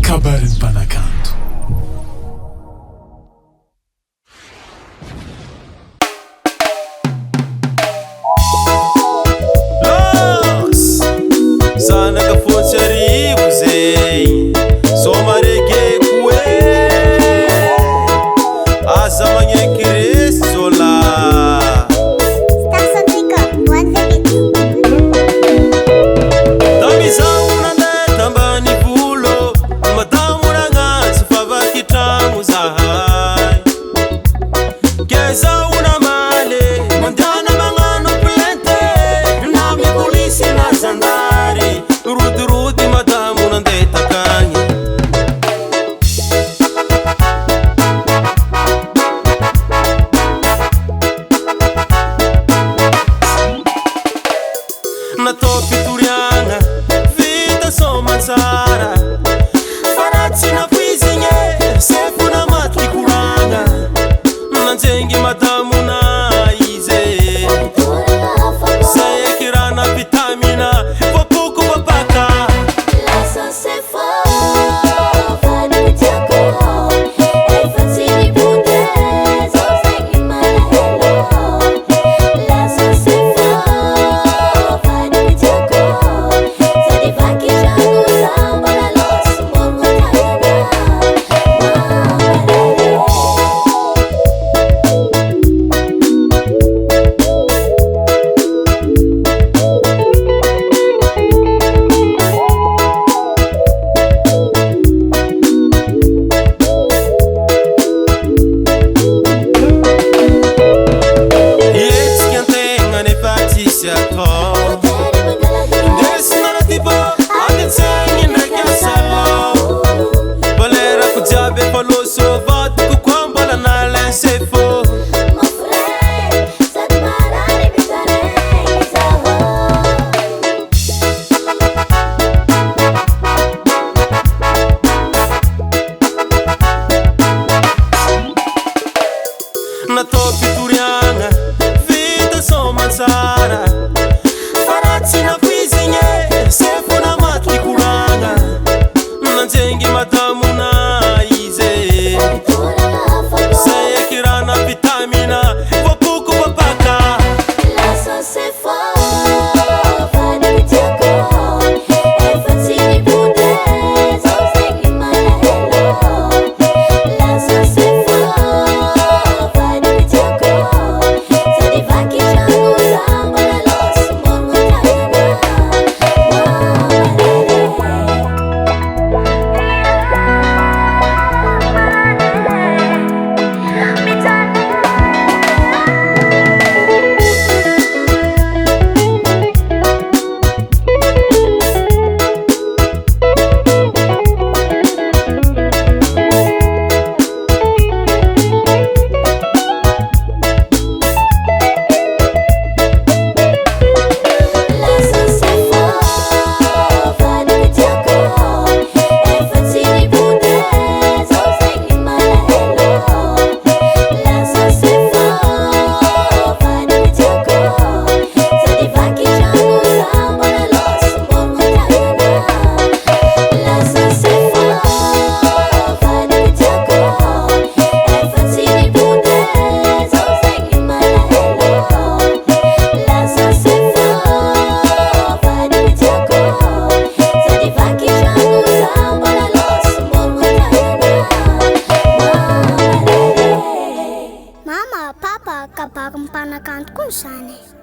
Kabarin'ny mpanakanto. Los zanaka fotsy arivo zay somareke koe aza magneky resy zola tamizao nandeha tambany volo madamo nagnatsy favaky tragno zahay ke zao namaly mandiana magnano plainte na mi polisy na zandary rodirody madamo nandeha takagny natao fitoriagna vita somatsara faratsy nafizigny sefo namaty koragna nanjengy madamona izy saekirana vitamina vapoko vapaka natao fitoriagna vita somatsara faratsy nafizigny sefo namaty koragna nanjengy madamona izy saekirana vitamina vapoko vapaka Mama, papa, kapag mpanakanto ko sana.